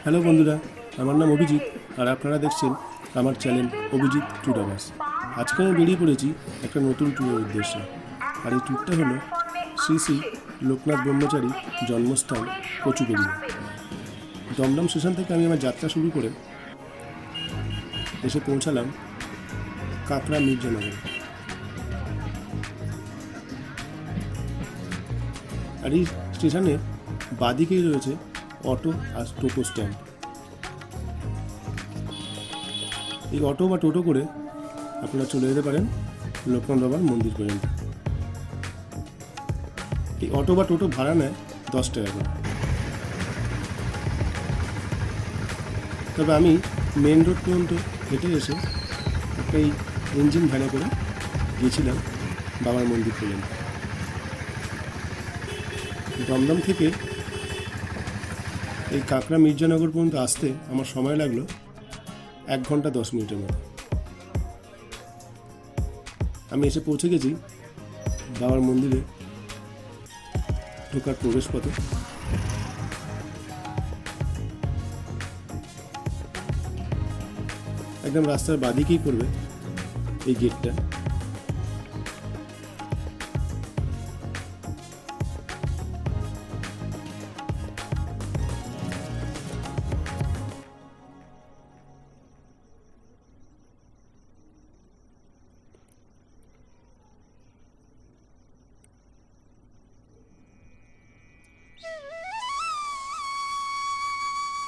Hello বন্ধুরা, আমার নাম অভিজিৎ আর আপনারা দেখছেন আমার চ্যানেল অভিজিৎ ট্যুরার্স। আজকে আমি বেরিয়ে পড়েছি একটা নতুন ট্যুরের উদ্দেশ্যে। আর এই ট্যুরটা হলো শ্রী শ্রী লোকনাথ ব্রহ্মচারী জন্মস্থান কচুবেড়িয়া। দমদম স্টেশন থেকে আমি আমার যাত্রা শুরু করে এসে পৌঁছালাম কাঁকড়া মির্জানগর। আর এই স্টেশনের বাদিকেই রয়েছে অটো আর টোটো স্ট্যান্ড। এই অটো বা টোটো করে আপনারা চলে যেতে পারেন লোকনাথ বাবার মন্দির পর্যন্ত। এই অটো বা টোটো ভাড়া নেয় 10 টাকা করে। তবে আমি মেন রোড পর্যন্ত হেঁটে এসে একটা এই ইঞ্জিন ভ্যানে করে গিয়েছিলাম বাবার মন্দির পর্যন্ত। দমদম থেকে এই কাঁকড়া মির্জানগর পর্যন্ত আসতে আমার সময় লাগলো 1 ঘন্টা 10 মিনিটের মতো। আমি এসে পৌঁছে গেছি বাবার মন্দিরে ঢোকার প্রবেশ পথে। একদম রাস্তার বাদিকেই পড়বে এই গেটটা।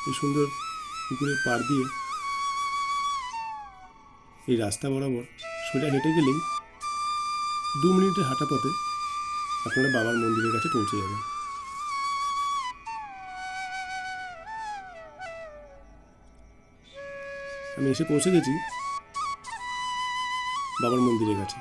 এই সুন্দর পুকুরের পাড় দিয়ে এই রাস্তা বরাবর সোজা হেঁটে গেলেই 2 মিনিটের হাঁটা পথে আপনারা বাবার মন্দিরের কাছে পৌঁছে যাবেন। আমি এসে পৌঁছে গেছি বাবার মন্দিরের কাছে।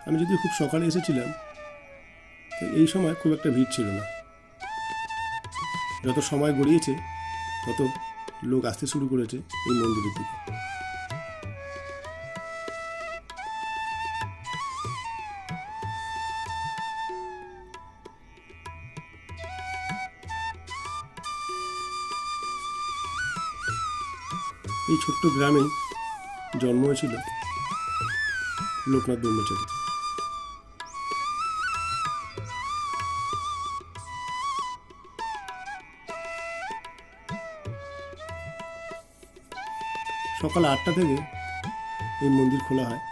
আমি যদি খুব সকালে এসেছিলাম তো এই সময় খুব একটা ভিড় ছিল না। যত সময় গড়িয়েছে তত লোক আসতে শুরু করেছে এই মন্দিরের দিকে। এই ছোট্ট গ্রামেই জন্ম হয়েছিল লোকনাথ ব্রহ্মচারী। সকাল 8টা থেকে এই মন্দির খোলা হয়।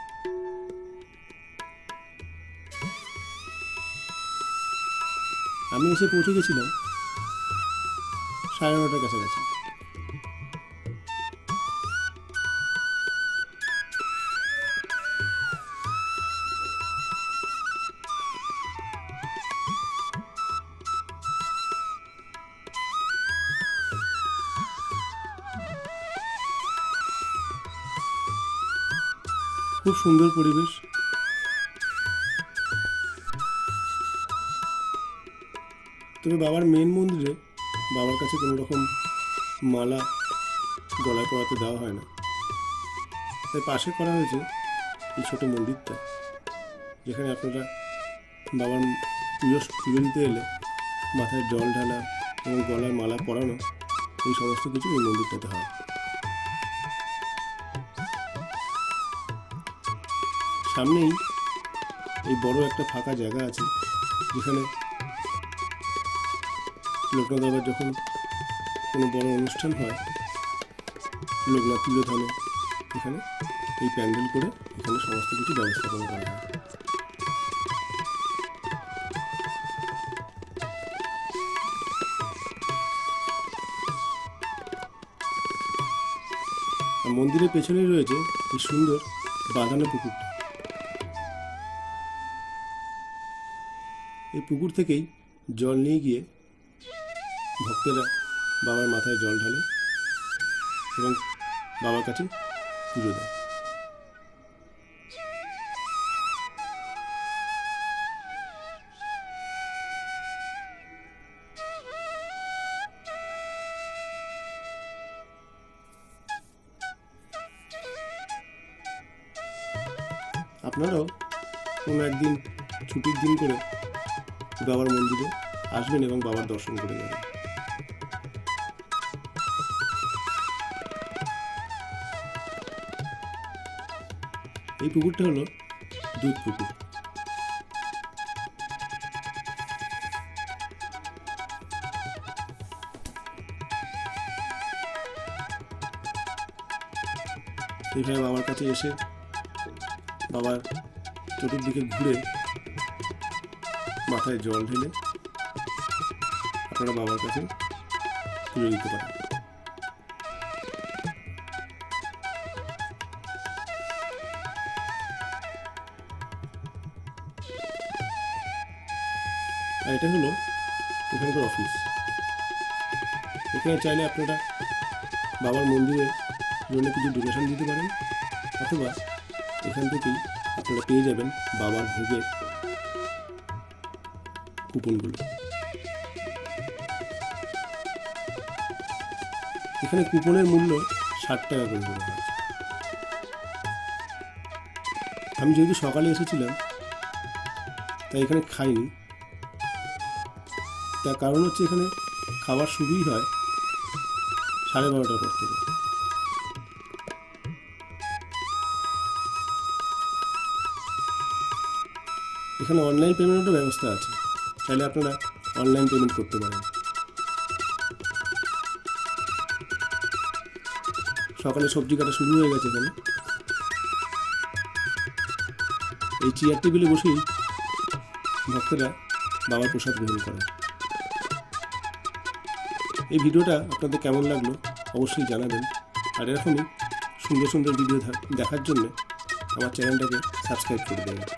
আমি এসে পৌঁছে গেছিলাম 9:30টার কাছাকাছি। খুব সুন্দর পরিবেশ। তবে বাবার মেন মন্দিরে বাবার কাছে কোনো রকম মালা গলায় পরাতে দেওয়া হয় না, তাই পাশে করা হয়েছে এই ছোটো মন্দিরটা, যেখানে আপনারা বাবার পুজো দিতে এলে মাথায় জল ঢালা এবং গলায় মালা পরানো এই সমস্ত কিছু এই মন্দিরটাতে হয়। সামনেই এই বড় একটা ফাঁকা জায়গা আছে, যেখানে লোকনাথ বাবার যখন কোনো বড় অনুষ্ঠান হয়, লোকনাথ তিলোধানে, এখানে এই প্যান্ডেল করে এখানে সমস্ত কিছু ব্যবস্থাপনা করা হয়। আর মন্দিরের পেছনেই রয়েছে এই সুন্দর বাঁধানো পুকুরটা। এই পুকুর থেকেই জল নিয়ে গিয়ে ভক্তেরা বাবার মাথায় জল ঢালে এবং বাবার কাছে পুজো দেয়। আপনারাও কোনো একদিন ছুটির দিন করে বাবার মন্দিরে আসবেন এবং বাবার দর্শন করে যাবেন। এই পুকুরটা হলো দুধ পুকুর। এইভাবে বাবার কাছে এসে বাবার চতুর্দিকে ঘুরে মাথায় জল ঢেলে আপনারা বাবার কাছে তুলে দিতে পারেন। আর এটা হলো এখানকার অফিস। এখানে চাইলে আপনারা বাবার মন্দিরের জন্য কিছু ডোনেশন দিতে পারেন, অথবা এখান থেকেই আপনারা পেয়ে যাবেন বাবার ভোগের কুপনগুলো। এখানে কুপনের মূল্য 60 টাকা করে করা হয়েছে। আমি যেহেতু সকালে এসেছিলাম তাই এখানে খাইনি, তার কারণ হচ্ছে এখানে খাবার শুরুই হয় 12:30টার পর থেকে। এখানে অনলাইন পেমেন্টেরও ব্যবস্থা আছে, তাহলে আপনারা অনলাইন পেমেন্ট করতে পারেন। সকালে সবজি কাটা শুরু হয়ে গেছে এখানে। এই চেয়ার টেবিলে বসেই ভক্তরা বাবার প্রসাদ গ্রহণ করেন। এই ভিডিওটা আপনাদের কেমন লাগলো অবশ্যই জানাবেন, আর এরকমই সুন্দর সুন্দর ভিডিও দেখার জন্য আমার চ্যানেলটাকে সাবস্ক্রাইব করে দেবেন।